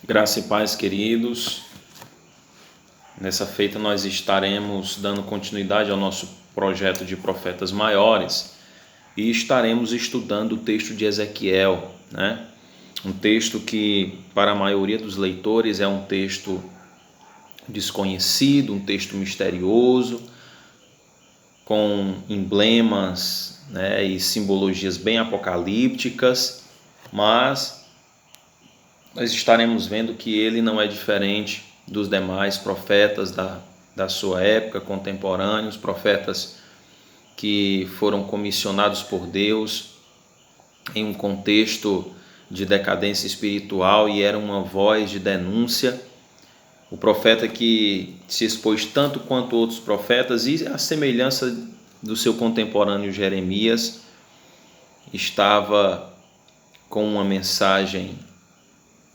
Graça e paz, queridos. Nessa feita nós estaremos dando continuidade ao nosso projeto de profetas maiores e estaremos estudando o texto de Ezequiel, né? Um texto que para a maioria dos leitores é um texto desconhecido, um texto misterioso, com emblemas, né, e simbologias bem apocalípticas, mas nós estaremos vendo que ele não é diferente dos demais profetas da sua época, contemporâneos, profetas que foram comissionados por Deus em um contexto de decadência espiritual e era uma voz de denúncia. O profeta que se expôs tanto quanto outros profetas, e a semelhança do seu contemporâneo Jeremias, estava com uma mensagem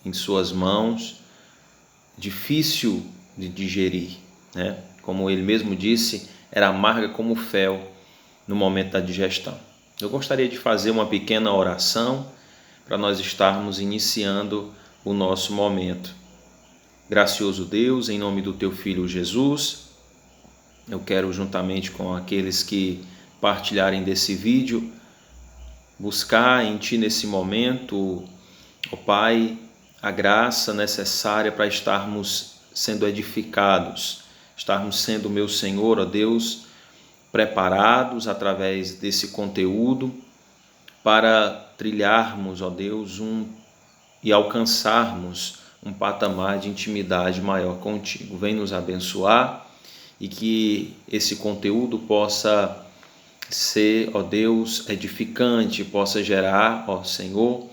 em suas mãos, difícil de digerir, né? Como ele mesmo disse, era amarga como fel no momento da digestão. Eu gostaria de fazer uma pequena oração para nós estarmos iniciando o nosso momento. Gracioso Deus, em nome do Teu Filho Jesus, eu quero, juntamente com aqueles que partilharem desse vídeo, buscar em Ti nesse momento, ó Pai, a graça necessária para estarmos sendo edificados, estarmos sendo, meu Senhor, ó Deus, preparados através desse conteúdo para trilharmos, ó Deus, e alcançarmos um patamar de intimidade maior contigo. Vem nos abençoar e que esse conteúdo possa ser, ó Deus, edificante, possa gerar, ó Senhor,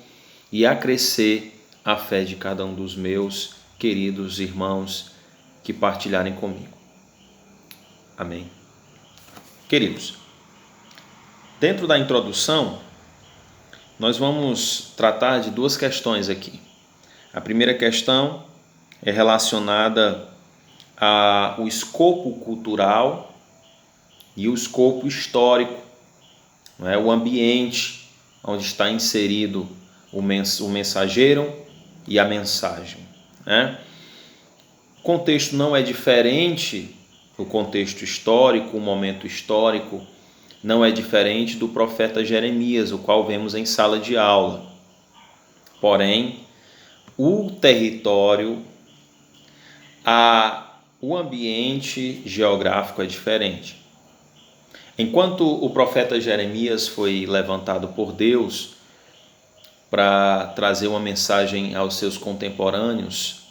e acrescer a fé de cada um dos meus queridos irmãos que partilharem comigo. Amém. Queridos, dentro da introdução, nós vamos tratar de duas questões aqui. A primeira questão é relacionada ao escopo cultural e o escopo histórico, não é? O ambiente onde está inserido o mensageiro e a mensagem, né? O contexto não é diferente, o contexto histórico, o momento histórico não é diferente do profeta Jeremias, o qual vemos em sala de aula. Porém, o território, o ambiente geográfico é diferente. Enquanto o profeta Jeremias foi levantado por Deus para trazer uma mensagem aos seus contemporâneos,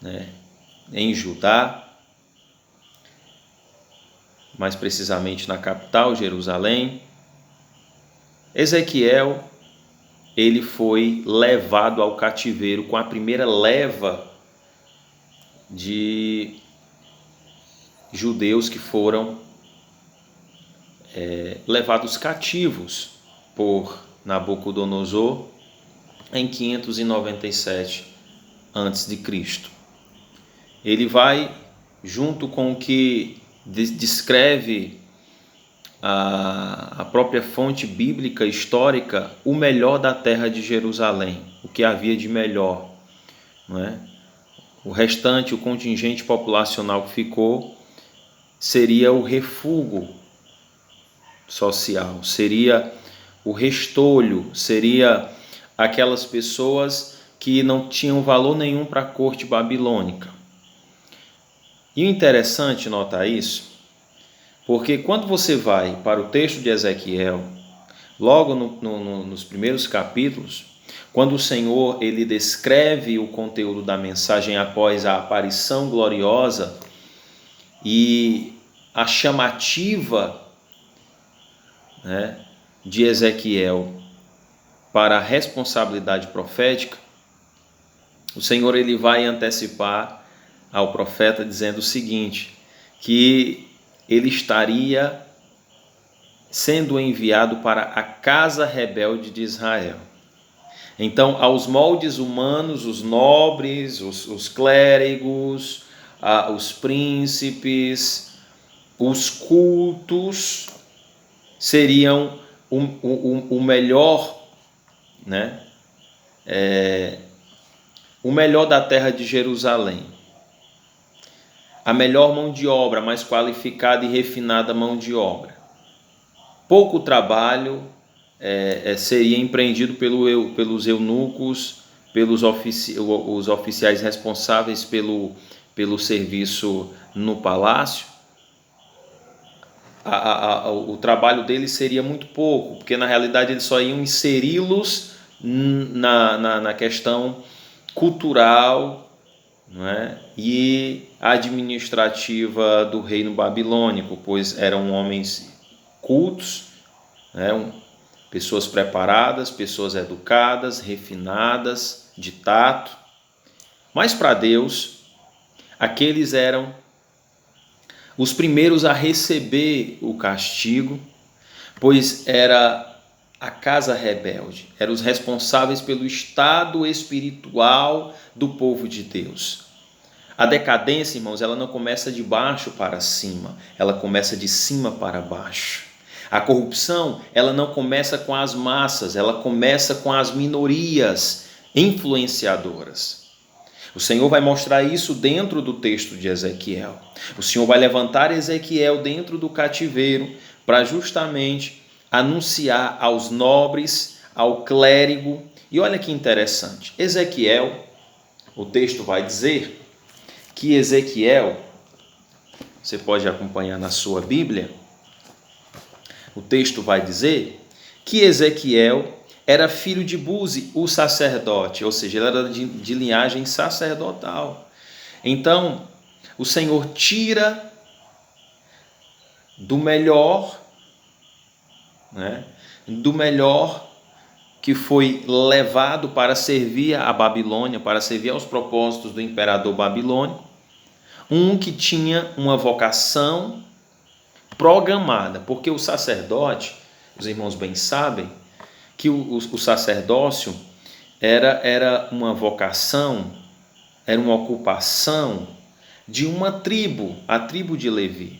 né, em Judá, mais precisamente na capital, Jerusalém, Ezequiel, ele foi levado ao cativeiro com a primeira leva de judeus que foram levados cativos por Nabucodonosor em 597 a.C. Ele vai, junto com o que descreve a própria fonte bíblica histórica, o melhor da terra de Jerusalém, o que havia de melhor, não é? O restante, o contingente populacional que ficou, seria o refúgio social, seria o restolho, seria aquelas pessoas que não tinham valor nenhum para a corte babilônica. E o interessante notar isso, porque quando você vai para o texto de Ezequiel, logo nos primeiros capítulos, quando o Senhor ele descreve o conteúdo da mensagem após a aparição gloriosa e a chamativa, né, de Ezequiel para a responsabilidade profética, o Senhor ele vai antecipar ao profeta dizendo o seguinte, que ele estaria sendo enviado para a casa rebelde de Israel. Então, aos moldes humanos, os nobres, os clérigos, os príncipes, os cultos seriam o melhor, né, o melhor da terra de Jerusalém, a melhor mão de obra, mais qualificada e refinada mão de obra. Pouco trabalho seria empreendido pelos eunucos, os oficiais responsáveis pelo serviço no palácio. O trabalho deles seria muito pouco, porque na realidade eles só iam inseri-los na questão cultural, não é? E administrativa do reino babilônico, pois eram homens cultos, né? Pessoas preparadas, pessoas educadas, refinadas, de tato. Mas para Deus, aqueles eram os primeiros a receber o castigo, pois era a casa rebelde, eram os responsáveis pelo estado espiritual do povo de Deus. A decadência, irmãos, ela não começa de baixo para cima, ela começa de cima para baixo. A corrupção, ela não começa com as massas, ela começa com as minorias influenciadoras. O Senhor vai mostrar isso dentro do texto de Ezequiel. O Senhor vai levantar Ezequiel dentro do cativeiro para justamente anunciar aos nobres, ao clérigo. E olha que interessante, Ezequiel, o texto vai dizer que Ezequiel, você pode acompanhar na sua Bíblia, o texto vai dizer que Ezequiel era filho de Buzi, o sacerdote, ou seja, ele era de linhagem sacerdotal. Então, o Senhor tira do melhor, né, do melhor que foi levado para servir a Babilônia, para servir aos propósitos do imperador babilônico, um que tinha uma vocação programada, porque o sacerdote, os irmãos bem sabem, que o sacerdócio era uma vocação, era uma ocupação de uma tribo, a tribo de Levi.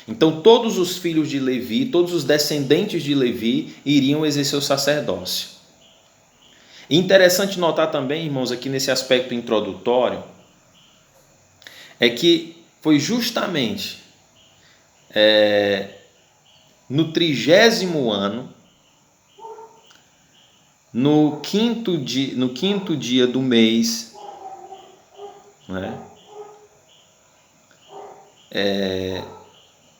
Então todos os filhos de Levi, todos os descendentes de Levi iriam exercer o sacerdócio. E interessante notar também, irmãos, aqui nesse aspecto introdutório, é que foi justamente no 30º ano, no quinto dia do mês, né?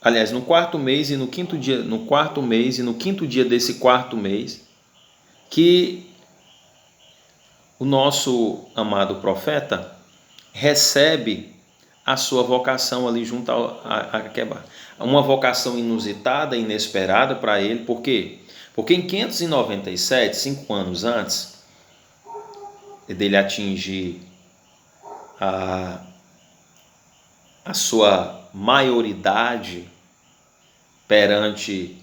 Aliás, no quarto mês e no quinto dia desse quarto mês, que o nosso amado profeta recebe a sua vocação ali junto a Quebá. Uma vocação inusitada, inesperada para ele. Por quê? Porque em 597, 5 anos antes dele atingir a sua maioridade perante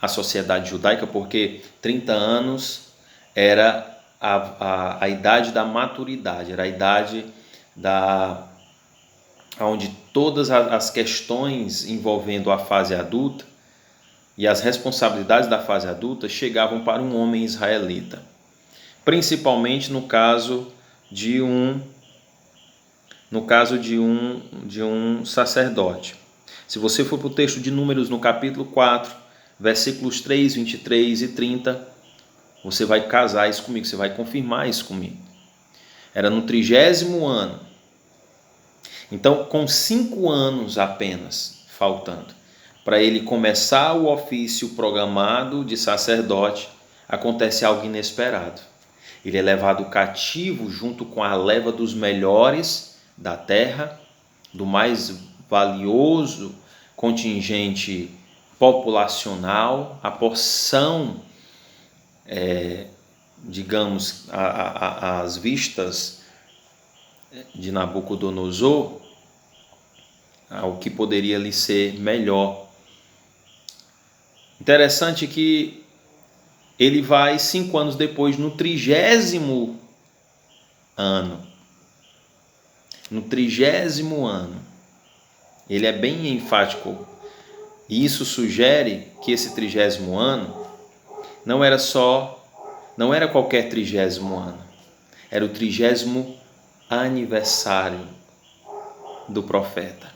a sociedade judaica, porque 30 anos era a idade da maturidade, era a idade onde todas as questões envolvendo a fase adulta e as responsabilidades da fase adulta chegavam para um homem israelita, principalmente no caso de um sacerdote. Se você for para o texto de Números, no capítulo 4, versículos 3, 23 e 30, você vai casar isso comigo, você vai confirmar isso comigo. Era no 30º ano. Então, com 5 anos apenas faltando para ele começar o ofício programado de sacerdote, acontece algo inesperado. Ele é levado cativo junto com a leva dos melhores da terra, do mais valioso contingente populacional, a porção, digamos, às vistas de Nabucodonosor, ao que poderia lhe ser melhor. Interessante que ele vai 5 anos depois, no 30º ano. No 30º ano. Ele é bem enfático. E isso sugere que esse 30º ano não era qualquer 30º ano. Era o 30º aniversário do profeta.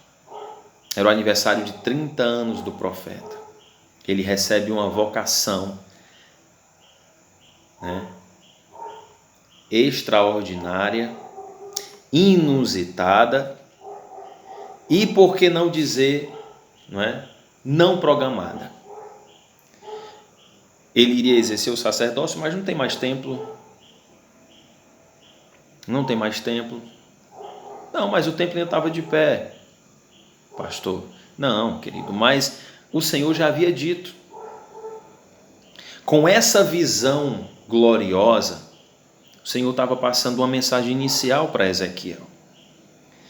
Era o aniversário de 30 anos do profeta. Ele recebe uma vocação, né, extraordinária, inusitada e, por que não dizer, não programada. Ele iria exercer o sacerdócio, mas não tem mais templo. Não tem mais templo. Não, mas o templo ainda estava de pé, pastor. Não, querido, mas o Senhor já havia dito. Com essa visão gloriosa, o Senhor estava passando uma mensagem inicial para Ezequiel.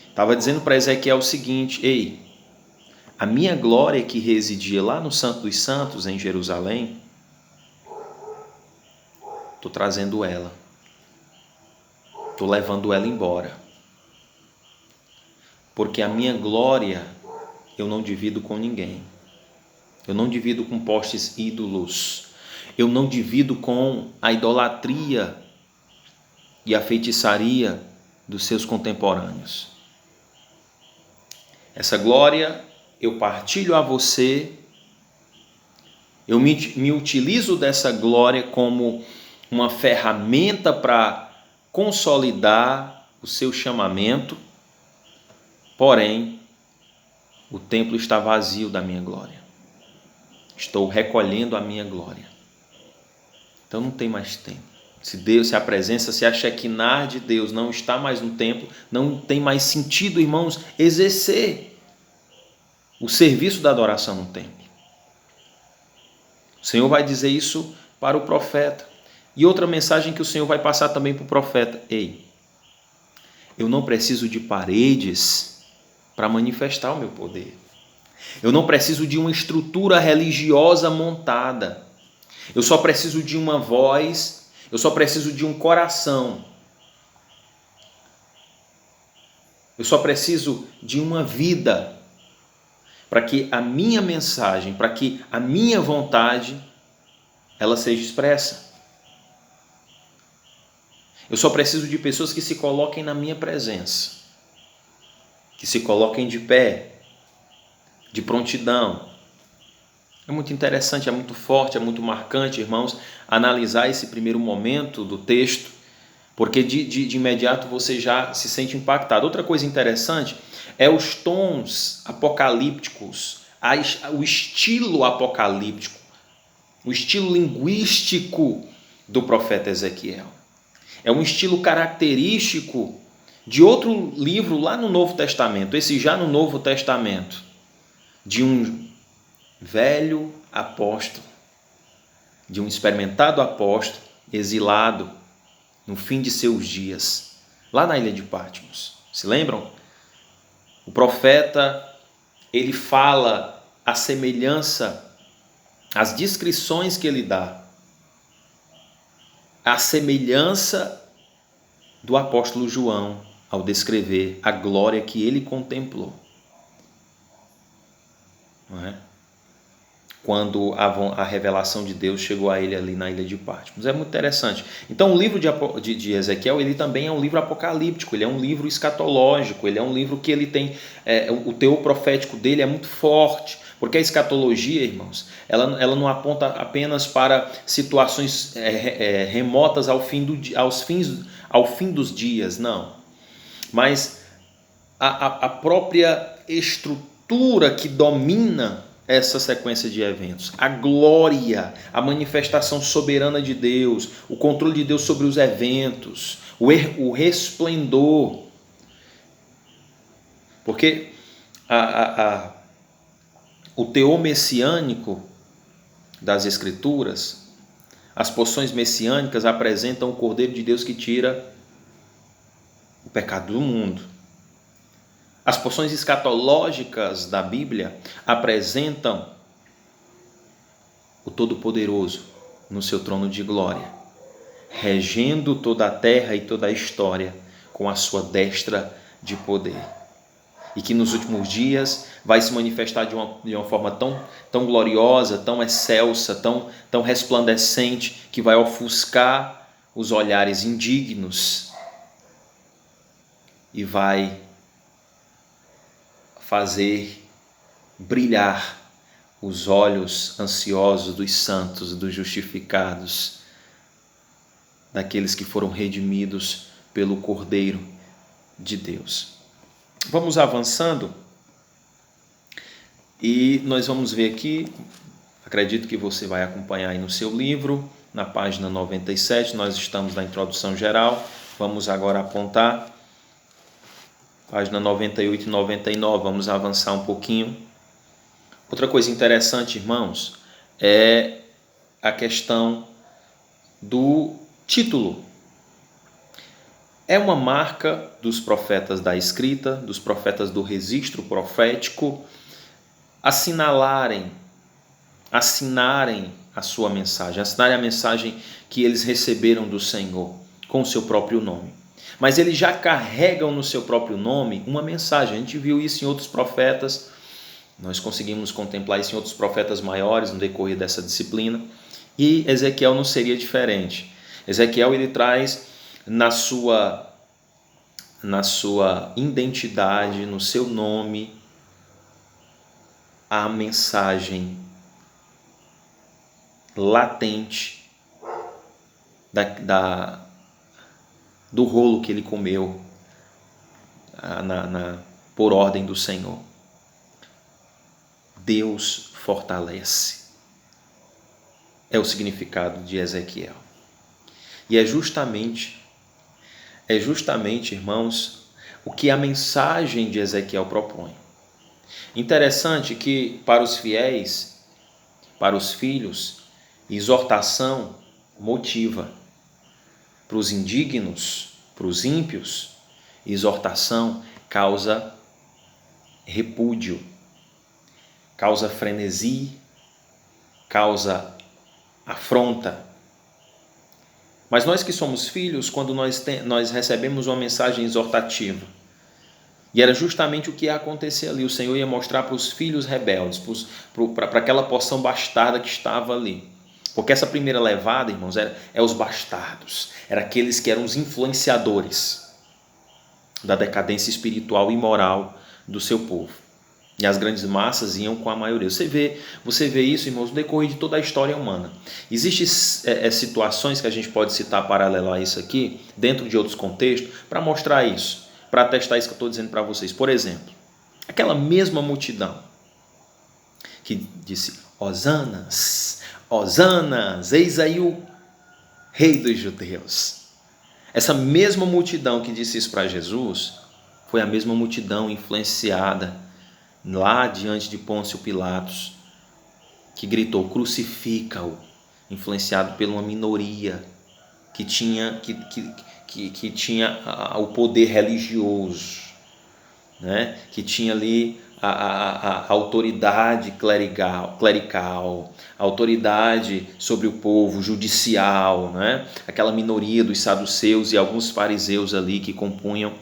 Estava dizendo para Ezequiel o seguinte: ei, a minha glória que residia lá no Santo dos Santos, em Jerusalém, estou trazendo ela. Estou levando ela embora. Porque a minha glória eu não divido com ninguém. Eu não divido com postes ídolos. Eu não divido com a idolatria e a feitiçaria dos seus contemporâneos. Essa glória eu partilho a você. Eu me utilizo dessa glória como uma ferramenta para consolidar o seu chamamento. Porém, o templo está vazio da minha glória. Estou recolhendo a minha glória. Então não tem mais tempo. Se a presença, se a Shekinah de Deus não está mais no templo, não tem mais sentido, irmãos, exercer o serviço da adoração no templo. O Senhor vai dizer isso para o profeta. E outra mensagem que o Senhor vai passar também para o profeta: ei, eu não preciso de paredes para manifestar o meu poder. Eu não preciso de uma estrutura religiosa montada. Eu só preciso de uma voz, eu só preciso de um coração. Eu só preciso de uma vida para que a minha mensagem, para que a minha vontade, ela seja expressa. Eu só preciso de pessoas que se coloquem na minha presença, que se coloquem de pé, de prontidão. É muito interessante, é muito forte, é muito marcante, irmãos, analisar esse primeiro momento do texto, porque de imediato você já se sente impactado. Outra coisa interessante é os tons apocalípticos, o estilo apocalíptico, o estilo linguístico do profeta Ezequiel. É um estilo característico de outro livro lá no Novo Testamento, esse já no Novo Testamento, de um velho apóstolo, de um experimentado apóstolo, exilado no fim de seus dias, lá na ilha de Patmos. Se lembram? O profeta, ele fala a semelhança, as descrições que ele dá, a semelhança do apóstolo João ao descrever a glória que ele contemplou. Não é? Quando a revelação de Deus chegou a ele ali na ilha de Patmos. É muito interessante. Então o livro de Ezequiel, ele também é um livro apocalíptico, ele é um livro escatológico, ele é um livro que ele tem, o teor profético dele é muito forte, porque a escatologia, irmãos, ela não aponta apenas para situações remotas ao fim dos dias, não. Mas a própria estrutura que domina essa sequência de eventos, a glória, a manifestação soberana de Deus, o controle de Deus sobre os eventos, o resplendor. Porque o teor messiânico das Escrituras, as porções messiânicas apresentam o Cordeiro de Deus que tira o pecado do mundo. As porções escatológicas da Bíblia apresentam o Todo-Poderoso no seu trono de glória, regendo toda a terra e toda a história com a sua destra de poder. E que nos últimos dias vai se manifestar de uma forma tão gloriosa, tão excelsa, tão resplandecente, que vai ofuscar os olhares indignos. e vai fazer brilhar os olhos ansiosos dos santos, dos justificados, daqueles que foram redimidos pelo Cordeiro de Deus. Vamos avançando e nós vamos ver aqui, acredito que você vai acompanhar aí no seu livro, na página 97, nós estamos na introdução geral, vamos agora apontar página 98 e 99, vamos avançar um pouquinho. Outra coisa interessante, irmãos, é a questão do título. É uma marca dos profetas da escrita, dos profetas do registro profético, assinarem a sua mensagem, assinarem a mensagem que eles receberam do Senhor com o seu próprio nome. Mas eles já carregam no seu próprio nome uma mensagem. A gente viu isso em outros profetas, nós conseguimos contemplar isso em outros profetas maiores no decorrer dessa disciplina, e Ezequiel não seria diferente. Ezequiel, ele traz na sua identidade, no seu nome, a mensagem latente do rolo que ele comeu por ordem do Senhor. Deus fortalece. É o significado de Ezequiel. E é justamente, irmãos, o que a mensagem de Ezequiel propõe. Interessante que para os fiéis, para os filhos, exortação motiva. Para os indignos, para os ímpios, exortação causa repúdio, causa frenesi, causa afronta. Mas nós que somos filhos, quando nós recebemos uma mensagem exortativa, e era justamente o que ia acontecer ali, o Senhor ia mostrar para os filhos rebeldes, para aquela porção bastarda que estava ali. Porque essa primeira levada, irmãos, é os bastardos, eram aqueles que eram os influenciadores da decadência espiritual e moral do seu povo. E as grandes massas iam com a maioria. Você vê isso, irmãos, no decorrer de toda a história humana. Existem situações que a gente pode citar paralelo a isso aqui, dentro de outros contextos, para mostrar isso, para atestar isso que eu estou dizendo para vocês. Por exemplo, aquela mesma multidão que disse: Hosanas, Hosanas, eis aí o rei dos judeus. Essa mesma multidão que disse isso para Jesus foi a mesma multidão influenciada lá diante de Pôncio Pilatos, que gritou: crucifica-o, influenciado por uma minoria que tinha o poder religioso, né? Que tinha ali a autoridade clerical, a autoridade sobre o povo, judicial, né? Aquela minoria dos saduceus e alguns fariseus ali que compunham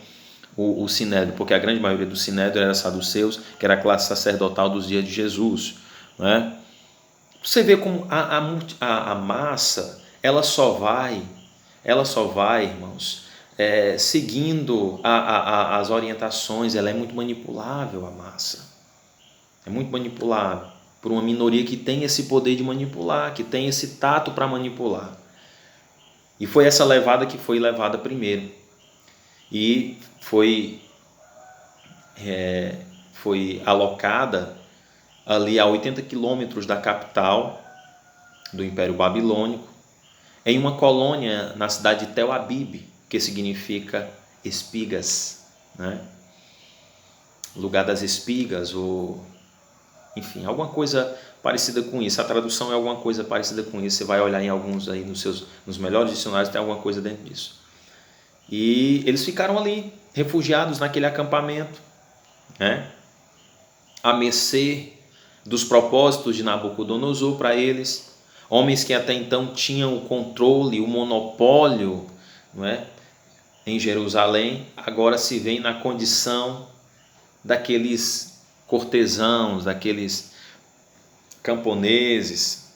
o sinédrio, porque a grande maioria do sinédrio era saduceus, que era a classe sacerdotal dos dias de Jesus, né? Você vê como a massa, ela só vai, irmãos, seguindo as orientações. Ela é muito manipulável, a massa. É muito manipulável por uma minoria que tem esse poder de manipular, que tem esse tato para manipular. E foi essa levada que foi levada primeiro. E foi alocada ali a 80 quilômetros da capital do Império Babilônico, em uma colônia na cidade de Tel Abib, que significa espigas, né? Lugar das espigas, ou enfim, alguma coisa parecida com isso. A tradução é alguma coisa parecida com isso. Você vai olhar em alguns aí nos melhores dicionários, tem alguma coisa dentro disso. E eles ficaram ali, refugiados naquele acampamento, né? À mercê dos propósitos de Nabucodonosor para eles. Homens que até então tinham o controle, o monopólio, não é? Em Jerusalém, agora se veem na condição daqueles cortesãos, daqueles camponeses,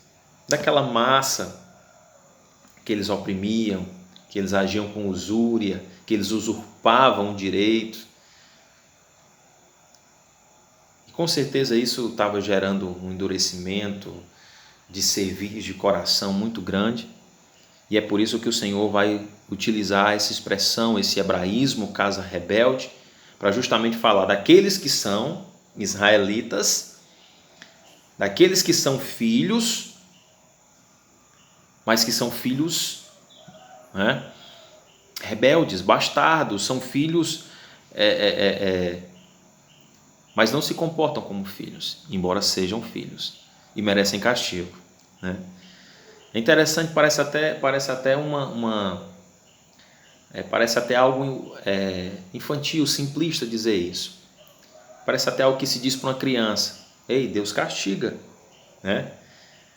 daquela massa que eles oprimiam, que eles agiam com usúria, que eles usurpavam o direito. E com certeza isso estava gerando um endurecimento de serviço de coração muito grande. E é por isso que o Senhor vai utilizar essa expressão, esse hebraísmo, casa rebelde, para justamente falar daqueles que são israelitas, daqueles que são filhos, mas que são filhos, né, rebeldes, bastardos, são filhos, mas não se comportam como filhos, embora sejam filhos, e merecem castigo, né? É interessante, parece até parece até algo infantil, simplista dizer isso. Parece até algo que se diz para uma criança: ei, Deus castiga, né?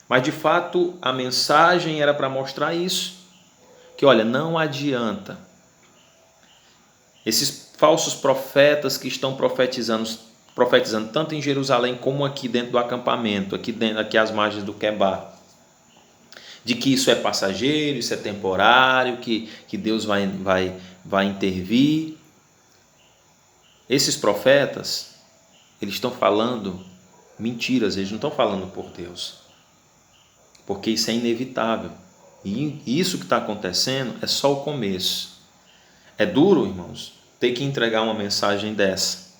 Mas de fato a mensagem era para mostrar isso, que olha, não adianta. Esses falsos profetas que estão profetizando tanto em Jerusalém como aqui dentro do acampamento, aqui às margens do Quebar, de que isso é passageiro, isso é temporário, que Deus vai intervir. Esses profetas, eles estão falando mentiras, eles não estão falando por Deus, porque isso é inevitável. E isso que está acontecendo é só o começo. É duro, irmãos, ter que entregar uma mensagem dessa,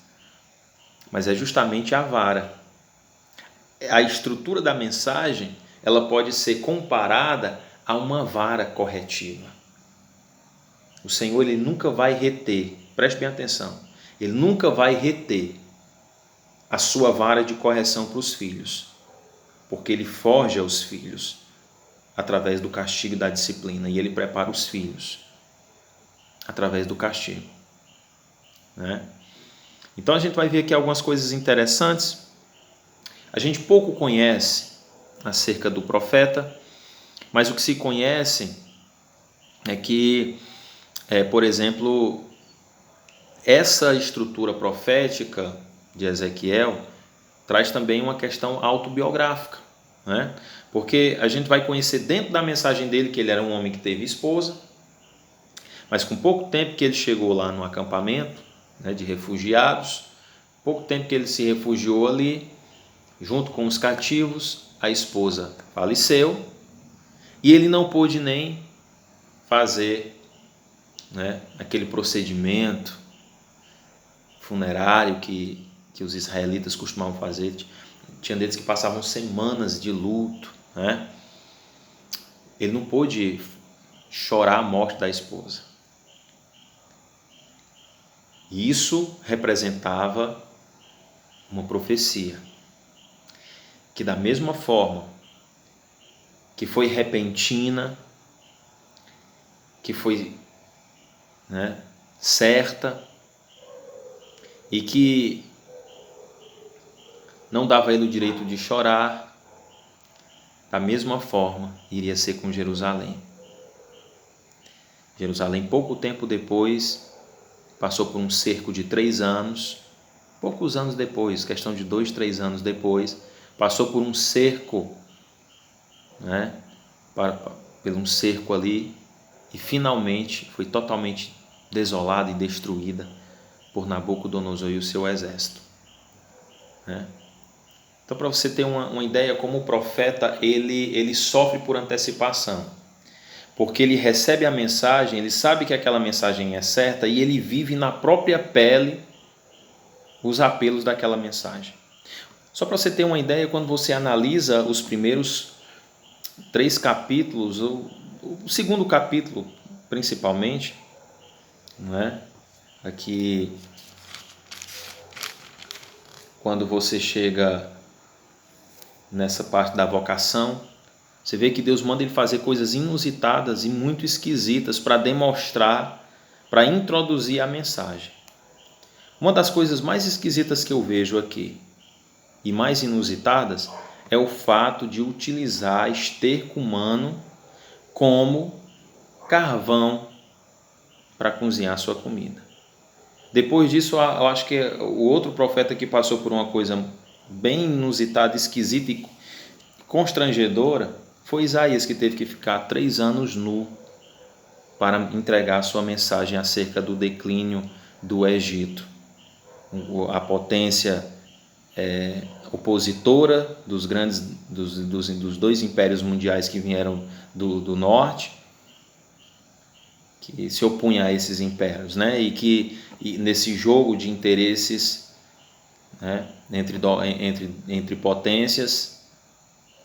mas é justamente a vara. A estrutura da mensagem, ela pode ser comparada a uma vara corretiva. O Senhor, ele nunca vai reter, preste bem atenção, ele nunca vai reter a sua vara de correção para os filhos, porque ele forja os filhos através do castigo e da disciplina, e ele prepara os filhos através do castigo, né? Então a gente vai ver aqui algumas coisas interessantes. A gente pouco conhece acerca do profeta, mas o que se conhece é que, por exemplo, essa estrutura profética de Ezequiel traz também uma questão autobiográfica, né? Porque a gente vai conhecer dentro da mensagem dele que ele era um homem que teve esposa, mas com pouco tempo que ele chegou lá no acampamento, né, de refugiados, pouco tempo que ele se refugiou ali, junto com os cativos, a esposa faleceu e ele não pôde nem fazer, né, aquele procedimento funerário que os israelitas costumavam fazer. Tinha deles que passavam semanas de luto, né? Ele não pôde chorar a morte da esposa. Isso representava uma profecia, que da mesma forma que foi repentina, que foi, né, certa, e que não dava a ele o direito de chorar, da mesma forma iria ser com Jerusalém. Jerusalém, pouco tempo depois, passou por um cerco de 3 anos, poucos anos depois, questão de 2, 3 anos depois, passou por um cerco, né, por um cerco ali, e finalmente foi totalmente desolada e destruída por Nabucodonosor e o seu exército, né? Então, para você ter uma ideia, como o profeta ele sofre por antecipação, porque ele recebe a mensagem, ele sabe que aquela mensagem é certa e ele vive na própria pele os apelos daquela mensagem. Só para você ter uma ideia, quando você analisa os primeiros 3 capítulos, o segundo capítulo principalmente, não é? Aqui, quando você chega nessa parte da vocação, você vê que Deus manda ele fazer coisas inusitadas e muito esquisitas para demonstrar, para introduzir a mensagem. Uma das coisas mais esquisitas que eu vejo aqui e mais inusitadas é o fato de utilizar esterco humano como carvão para cozinhar sua comida. Depois disso, eu acho que o outro profeta que passou por uma coisa bem inusitada, esquisita e constrangedora foi Isaías, que teve que ficar 3 anos nu para entregar a sua mensagem acerca do declínio do Egito. A potência opositora dos dois impérios mundiais que vieram do norte, que se opunha a esses impérios, né? E nesse jogo de interesses, né, entre potências,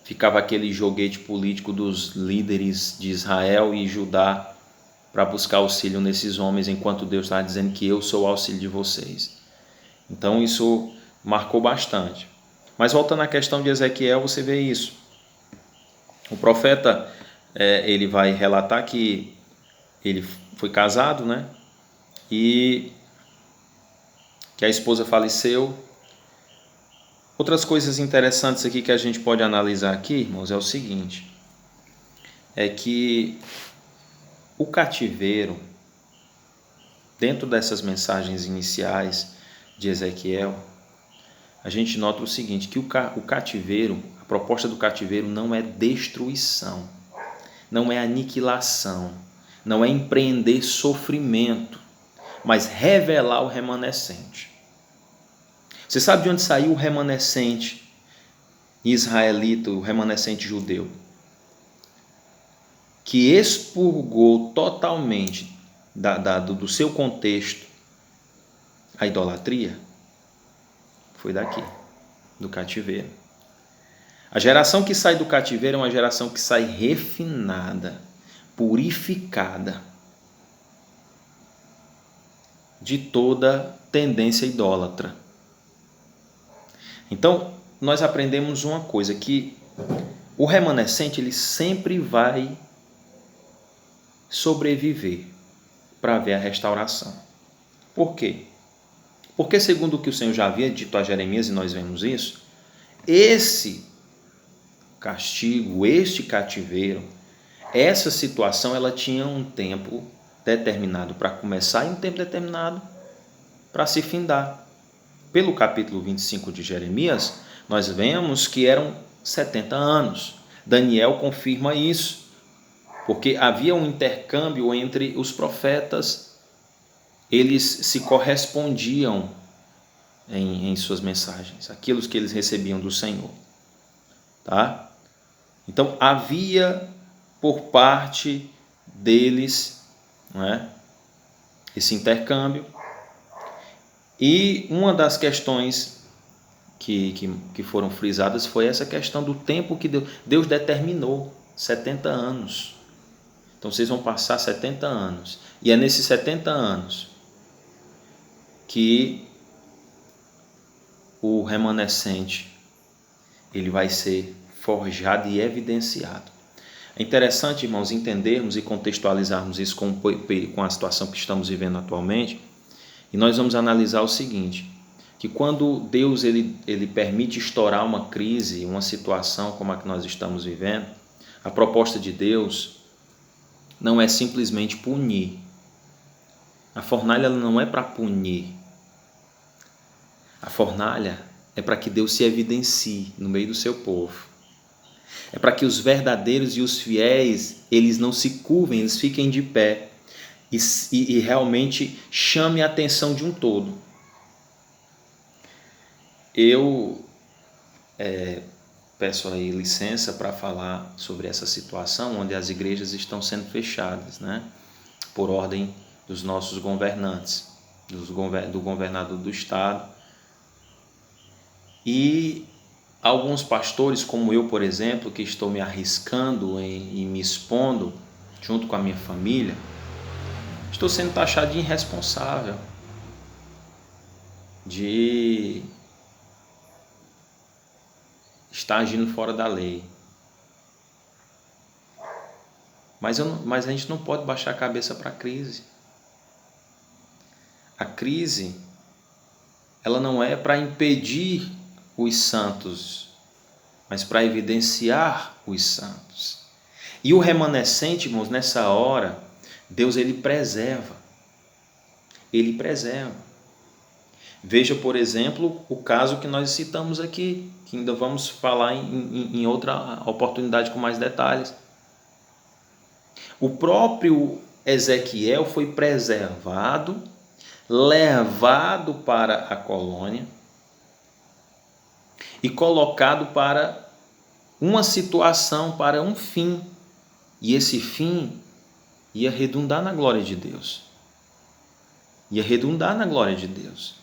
ficava aquele joguete político dos líderes de Israel e Judá para buscar auxílio nesses homens, enquanto Deus estava dizendo que eu sou o auxílio de vocês. Então isso marcou bastante. Mas voltando à questão de Ezequiel, você vê isso. O profeta ele vai relatar que ele foi casado, né? E que a esposa faleceu. Outras coisas interessantes aqui que a gente pode analisar aqui, irmãos, é o seguinte: é que o cativeiro, dentro dessas mensagens iniciais de Ezequiel, a gente nota o seguinte, que o cativeiro, a proposta do cativeiro não é destruição, não é aniquilação, não é empreender sofrimento, mas revelar o remanescente. Você sabe de onde saiu o remanescente israelita, o remanescente judeu? Que expurgou totalmente do seu contexto a idolatria? Foi daqui, do cativeiro. A geração que sai do cativeiro é uma geração que sai refinada, purificada de toda tendência idólatra. Então, nós aprendemos uma coisa, que o remanescente ele sempre vai sobreviver para ver a restauração. Por quê? Porque, segundo o que o Senhor já havia dito a Jeremias, e nós vemos isso, esse castigo, este cativeiro, essa situação, ela tinha um tempo determinado para começar e um tempo determinado para se findar. Pelo capítulo 25 de Jeremias, nós vemos que eram 70 anos. Daniel confirma isso, porque havia um intercâmbio entre os profetas, eles se correspondiam em suas mensagens, aquilo que eles recebiam do Senhor. Tá? Então, havia por parte deles, não é, esse intercâmbio. E uma das questões que foram frisadas foi essa questão do tempo que Deus determinou, 70 anos. Então, vocês vão passar 70 anos. E é nesses 70 anos que o remanescente ele vai ser forjado e evidenciado. É interessante, irmãos, entendermos e contextualizarmos isso com a situação que estamos vivendo atualmente. E nós vamos analisar o seguinte, que quando Deus ele permite estourar uma crise, uma situação como a que nós estamos vivendo, a proposta de Deus não é simplesmente punir. A fornalha ela não é para punir. A fornalha é para que Deus se evidencie no meio do seu povo. É para que os verdadeiros e os fiéis, eles não se curvem, eles fiquem de pé e realmente chame a atenção de um todo. Eu peço aí licença para falar sobre essa situação onde as igrejas estão sendo fechadas, né? Por ordem dos nossos governantes, do governador do estado. E alguns pastores, como eu, por exemplo, que estou me arriscando e me expondo junto com a minha família, estou sendo taxado de irresponsável, de estar agindo fora da lei. Mas a gente não pode baixar a cabeça para a crise. A crise, ela não é para impedir os santos, mas para evidenciar os santos. E o remanescente, irmãos, nessa hora, Deus ele preserva. Ele preserva. Veja, por exemplo, o caso que nós citamos aqui, que ainda vamos falar em outra oportunidade com mais detalhes. O próprio Ezequiel foi preservado, levado para a colônia e colocado para uma situação, para um fim. E esse fim ia redundar na glória de Deus. Ia redundar na glória de Deus.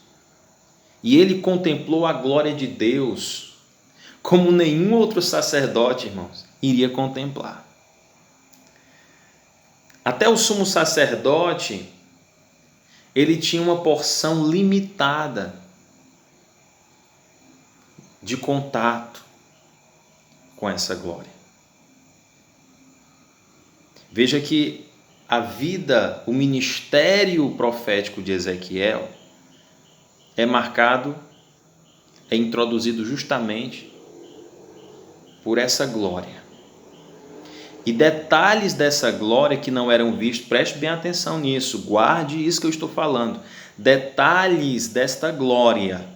E ele contemplou a glória de Deus como nenhum outro sacerdote, irmãos, iria contemplar. Até o sumo sacerdote, ele tinha uma porção limitada de contato com essa glória. Veja que a vida, o ministério profético de Ezequiel é marcado, é introduzido justamente por essa glória. E detalhes dessa glória que não eram vistos, preste bem atenção nisso, guarde isso que eu estou falando. Detalhes dessa glória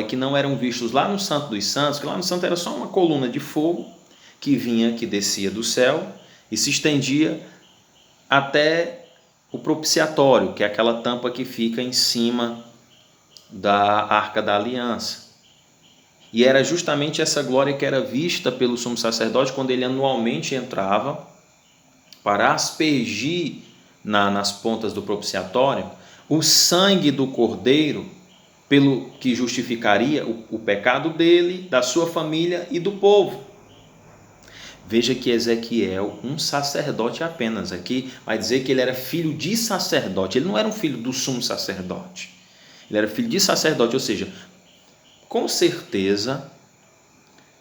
que não eram vistos lá no Santo dos Santos, que lá no Santo era só uma coluna de fogo que vinha, que descia do céu e se estendia até o propiciatório, que é aquela tampa que fica em cima da Arca da Aliança. E era justamente essa glória que era vista pelo sumo sacerdote quando ele anualmente entrava para aspergir nas pontas do propiciatório o sangue do cordeiro, pelo que justificaria o pecado dele, da sua família e do povo. Veja que Ezequiel, um sacerdote apenas, aqui vai dizer que ele era filho de sacerdote, ele não era um filho do sumo sacerdote, ele era filho de sacerdote, ou seja, com certeza,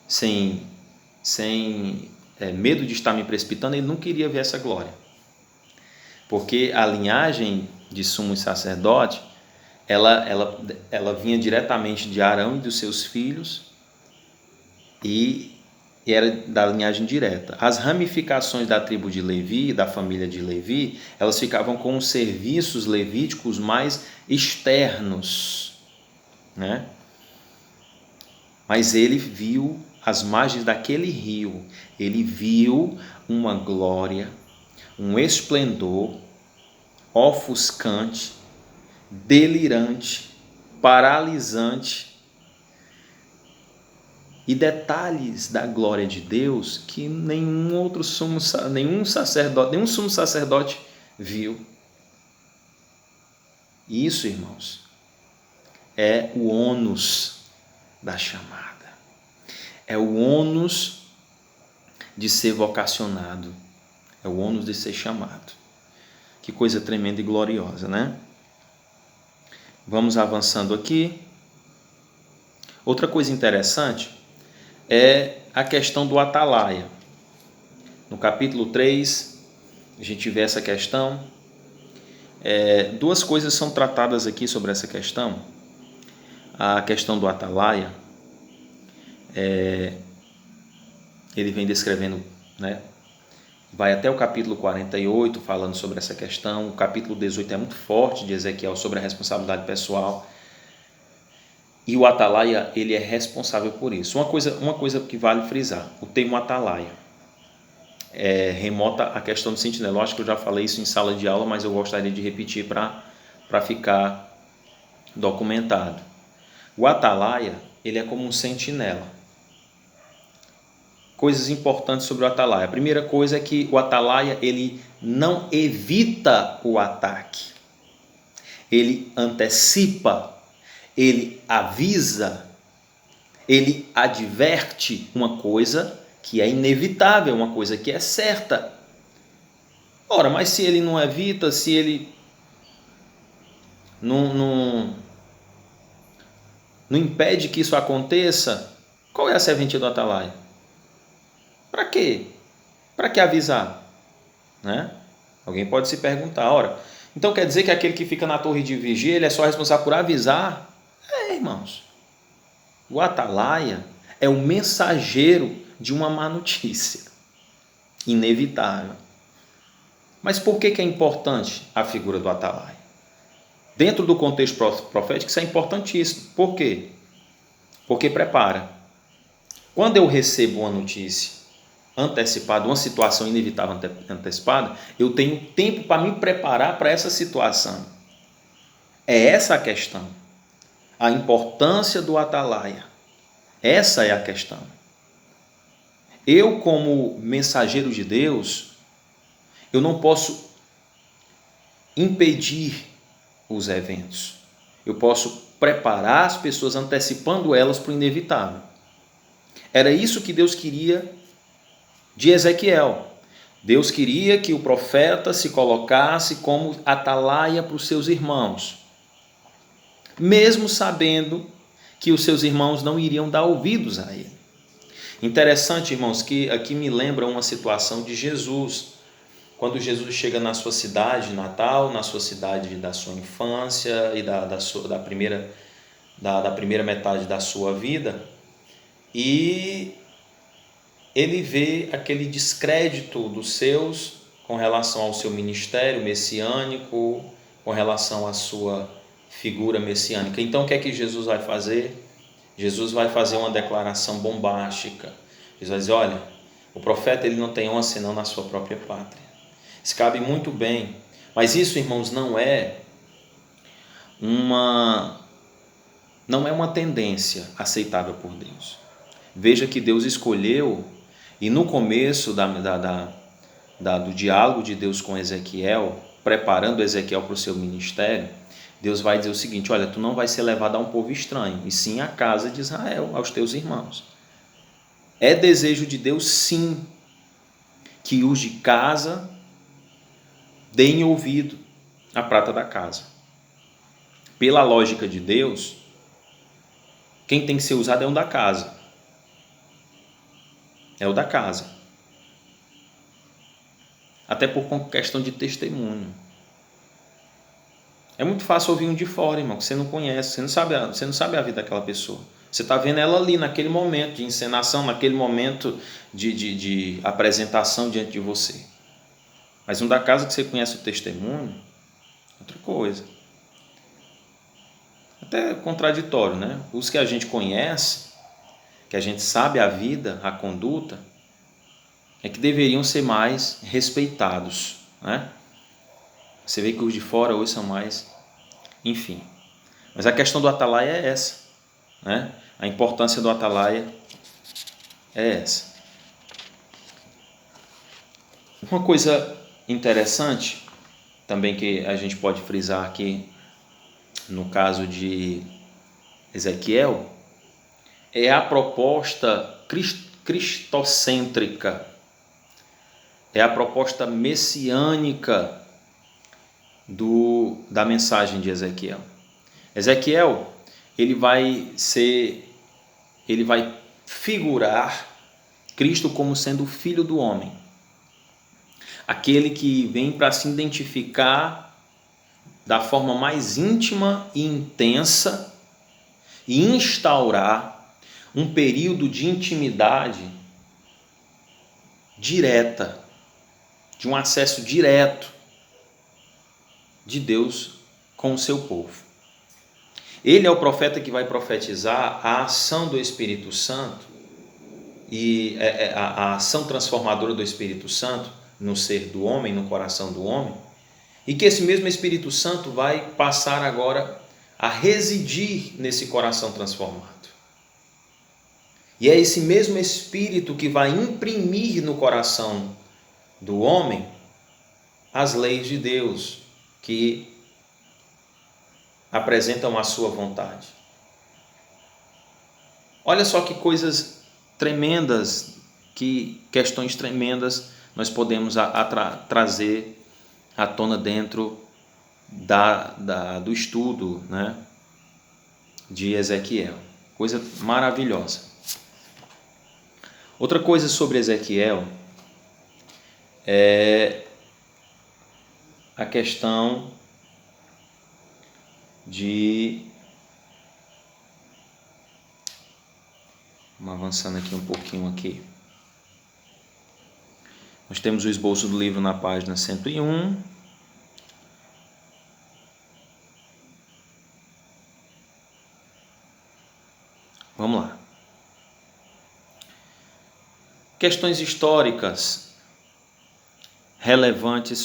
sem medo de estar me precipitando, ele não queria ver essa glória. Porque a linhagem de sumo sacerdote, ela vinha diretamente de Arão e dos seus filhos e era da linhagem direta. As ramificações da tribo de Levi, da família de Levi, elas ficavam com os serviços levíticos mais externos, né? Mas ele viu as margens daquele rio, ele viu uma glória, um esplendor ofuscante, delirante, paralisante e detalhes da glória de Deus que nenhum sumo sacerdote viu. Isso, irmãos, é o ônus da chamada. É o ônus de ser vocacionado. É o ônus de ser chamado. Que coisa tremenda e gloriosa, né? Vamos avançando aqui. Outra coisa interessante é a questão do atalaia. No capítulo 3, a gente vê essa questão. Duas coisas são tratadas aqui sobre essa questão. A questão do atalaia, ele vem descrevendo, né? Vai até o capítulo 48 falando sobre essa questão. O capítulo 18 é muito forte de Ezequiel sobre a responsabilidade pessoal. E o atalaia, ele é responsável por isso. Uma coisa que vale frisar, o termo atalaia remota à questão do sentinela. Eu acho que eu já falei isso em sala de aula, mas eu gostaria de repetir para ficar documentado. O atalaia, ele é como um sentinela. Coisas importantes sobre o atalaia. A primeira coisa é que o atalaia, ele não evita o ataque. Ele antecipa, ele avisa, ele adverte uma coisa que é inevitável, uma coisa que é certa. Ora, mas se ele não evita, se ele não impede que isso aconteça, qual é a serventia do atalaia? Para quê? Para que avisar? Né? Alguém pode se perguntar, ora, então quer dizer que aquele que fica na torre de vigia, ele é só responsável por avisar? Irmãos, o atalaia é o mensageiro de uma má notícia, inevitável. Mas por que é importante a figura do atalaia? Dentro do contexto profético, isso é importantíssimo. Por quê? Porque prepara. Quando eu recebo uma notícia antecipada, uma situação inevitável antecipada, eu tenho tempo para me preparar para essa situação. É essa a questão. A importância do atalaia. Essa é a questão. Eu, como mensageiro de Deus, eu não posso impedir os eventos. Eu posso preparar as pessoas, antecipando elas para o inevitável. Era isso que Deus queria de Ezequiel. Deus queria que o profeta se colocasse como atalaia para os seus irmãos, mesmo sabendo que os seus irmãos não iriam dar ouvidos a ele. Interessante, irmãos, que aqui me lembra uma situação de Jesus, quando Jesus chega na sua cidade natal, na sua cidade da sua infância e da primeira metade da sua vida, e ele vê aquele descrédito dos seus com relação ao seu ministério messiânico, com relação à sua figura messiânica. Então o que é que Jesus vai fazer? Jesus vai fazer uma declaração bombástica. Jesus vai dizer, olha, o profeta ele não tem honra senão na sua própria pátria. Isso cabe muito bem, mas isso, irmãos, não é uma tendência aceitável por Deus. Veja que Deus escolheu, e no começo do diálogo de Deus com Ezequiel, preparando Ezequiel para o seu ministério, Deus vai dizer o seguinte, olha, tu não vai ser levado a um povo estranho, e sim à casa de Israel, aos teus irmãos. É desejo de Deus, sim, que os de casa deem ouvido à prata da casa. Pela lógica de Deus, quem tem que ser usado é o da casa. É o da casa. Até por questão de testemunho. É muito fácil ouvir um de fora, irmão, que você não conhece, você não sabe a vida daquela pessoa. Você está vendo ela ali, naquele momento de encenação, naquele momento de apresentação diante de você. Mas um da casa que você conhece o testemunho, outra coisa. Até contraditório, né? Os que a gente conhece, que a gente sabe a vida, a conduta, é que deveriam ser mais respeitados, né? Você vê que os de fora hoje são mais, enfim. Mas a questão do atalaia é essa, né? A importância do atalaia é essa. Uma coisa interessante também que a gente pode frisar aqui no caso de Ezequiel é a proposta cristocêntrica, é a proposta messiânica da mensagem de Ezequiel. Ezequiel, ele vai figurar Cristo como sendo o Filho do homem, aquele que vem para se identificar da forma mais íntima e intensa e instaurar um período de intimidade direta, de um acesso direto de Deus com o seu povo. Ele é o profeta que vai profetizar a ação do Espírito Santo e a ação transformadora do Espírito Santo no ser do homem, no coração do homem, e que esse mesmo Espírito Santo vai passar agora a residir nesse coração transformado. E é esse mesmo Espírito que vai imprimir no coração do homem as leis de Deus, que apresentam a sua vontade. Olha só que coisas tremendas, que questões tremendas nós podemos trazer à tona dentro do estudo, né, de Ezequiel. Coisa maravilhosa. Outra coisa sobre Ezequiel é a questão de... Vamos avançando aqui um pouquinho aqui. Nós temos o esboço do livro na página 101. Vamos lá. questões históricas relevantes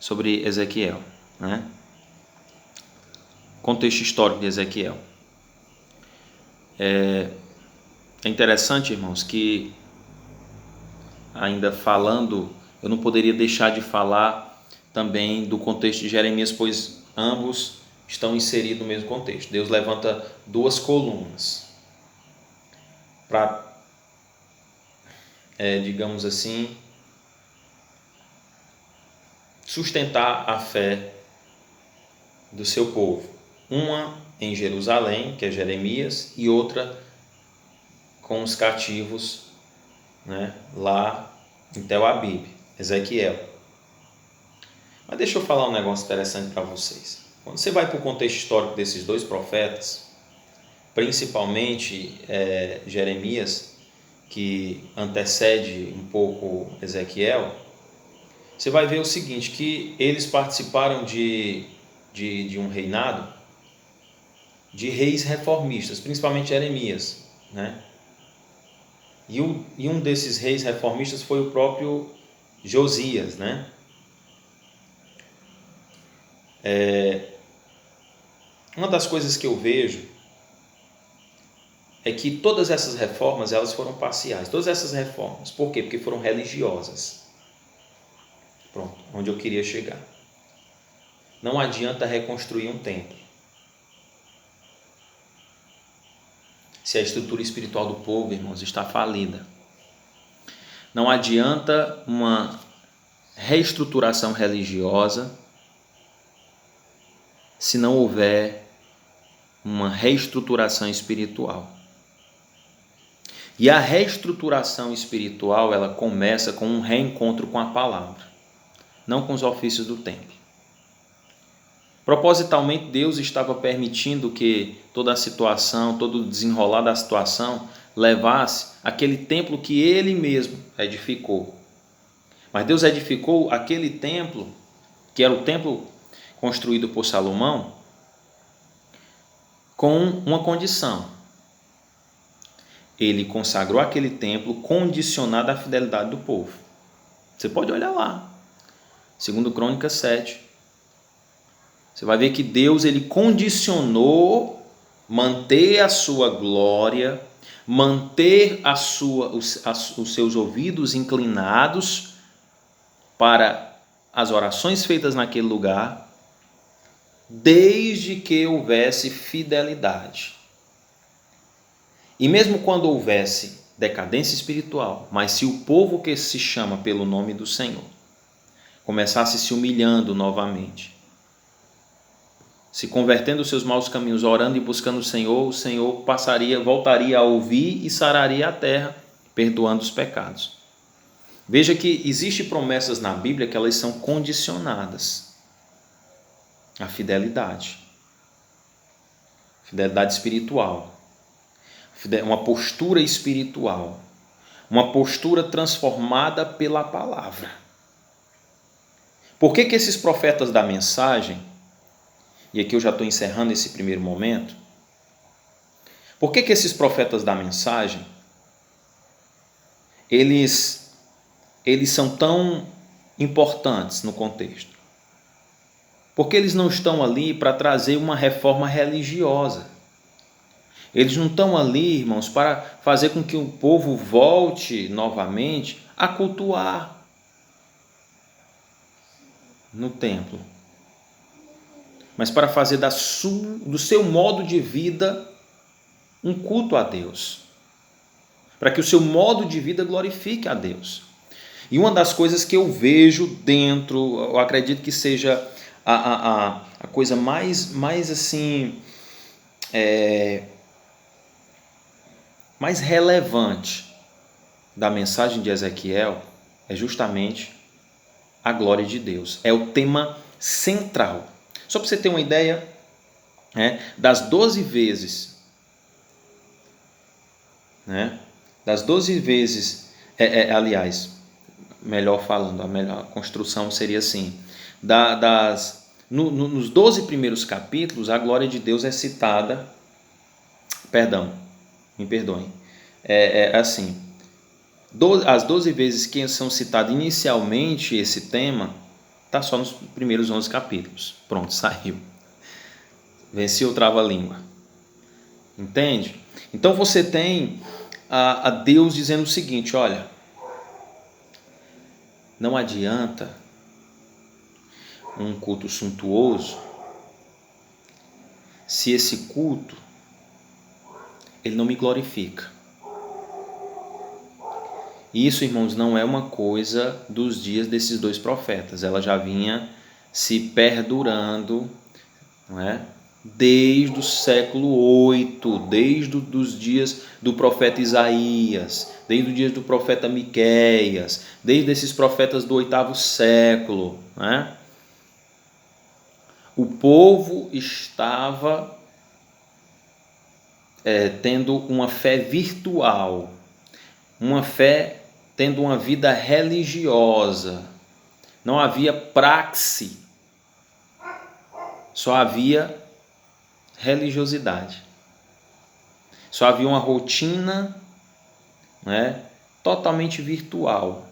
sobre Ezequiel, né? Contexto histórico de Ezequiel. É interessante, irmãos, que ainda falando, eu não poderia deixar de falar também do contexto de Jeremias, pois ambos estão inseridos no mesmo contexto. Deus levanta duas colunas para, digamos assim, sustentar a fé do seu povo. Uma em Jerusalém, que é Jeremias, e outra com os cativos, né, lá em Tel Abib, Ezequiel. Mas deixa eu falar um negócio interessante para vocês. Quando você vai para o contexto histórico desses dois profetas, principalmente Jeremias, que antecede um pouco Ezequiel, você vai ver o seguinte, que eles participaram de um reinado de reis reformistas, principalmente Jeremias, né? E um desses reis reformistas foi o próprio Josias, né? Uma das coisas que eu vejo é que todas essas reformas, elas foram parciais. Todas essas reformas. Por quê? Porque foram religiosas. Pronto, onde eu queria chegar. Não adianta reconstruir um templo se a estrutura espiritual do povo, irmãos, está falida. Não adianta uma reestruturação religiosa se não houver uma reestruturação espiritual. E a reestruturação espiritual, ela começa com um reencontro com a palavra, não com os ofícios do templo. Propositalmente, Deus estava permitindo que toda a situação, todo o desenrolar da situação levasse aquele templo que Ele mesmo edificou. Mas Deus edificou aquele templo, que era o templo construído por Salomão, com uma condição. Ele consagrou aquele templo condicionado à fidelidade do povo. Você pode olhar lá, 2 Crônicas 7. Você vai ver que Deus, ele condicionou manter a sua glória, manter os seus ouvidos inclinados para as orações feitas naquele lugar, desde que houvesse fidelidade. E mesmo quando houvesse decadência espiritual, mas se o povo que se chama pelo nome do Senhor começasse se humilhando novamente, se convertendo os seus maus caminhos, orando e buscando o Senhor voltaria a ouvir e sararia a terra, perdoando os pecados. Veja que existem promessas na Bíblia que elas são condicionadas à fidelidade. Fidelidade espiritual. Uma postura espiritual. Uma postura transformada pela palavra. Por que esses profetas da mensagem, e aqui eu já estou encerrando esse primeiro momento, por que esses profetas da mensagem, eles são tão importantes no contexto? Porque eles não estão ali para trazer uma reforma religiosa. Eles não estão ali, irmãos, para fazer com que o povo volte novamente a cultuar no templo, mas para fazer do seu modo de vida um culto a Deus, para que o seu modo de vida glorifique a Deus. E uma das coisas que eu vejo dentro, eu acredito que seja a coisa mais assim, mais relevante da mensagem de Ezequiel, é justamente a glória de Deus. É o tema central. Só para você ter uma ideia, das 12 vezes, das 12 vezes, aliás, melhor falando, a melhor construção seria assim, nos 12 primeiros capítulos, a glória de Deus é citada, me perdoem, assim, as 12 vezes que são citadas inicialmente esse tema, está só nos primeiros 11 capítulos. Pronto, saiu. Venci o trava-língua. Entende? Então você tem a Deus dizendo o seguinte, olha, não adianta um culto suntuoso se esse culto ele não me glorifica. E isso, irmãos, não é uma coisa dos dias desses dois profetas. Ela já vinha se perdurando, não é? Desde o século 8, desde os dias do profeta Isaías, desde os dias do profeta Miqueias, desde esses profetas do 8º século, né? O povo estava tendo uma fé virtual, uma fé tendo uma vida religiosa. Não havia praxe, só havia religiosidade. Só havia uma rotina, né, totalmente virtual.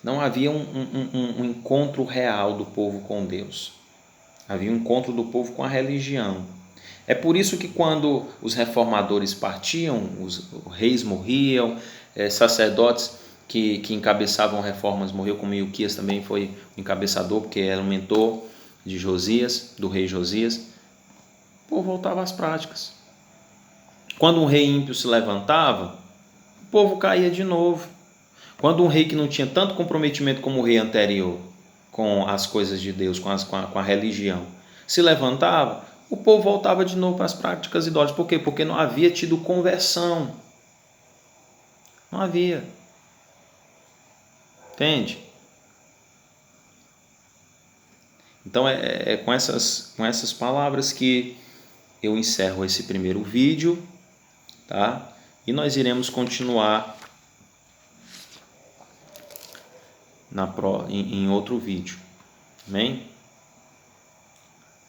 Não havia um encontro real do povo com Deus. Havia um encontro do povo com a religião. É por isso que quando os reformadores partiam, os reis morriam, sacerdotes que encabeçavam reformas morriam, como Ilquias também foi o encabeçador, porque era o mentor de Josias, do rei Josias. O povo voltava às práticas. Quando um rei ímpio se levantava, o povo caía de novo. Quando um rei que não tinha tanto comprometimento como o rei anterior com as coisas de Deus, com a religião, se levantava, o povo voltava de novo para as práticas idólatras. Por quê? Porque não havia tido conversão. Não havia. Entende? Então é com essas palavras que eu encerro esse primeiro vídeo, tá? E nós iremos continuar em outro vídeo. Amém?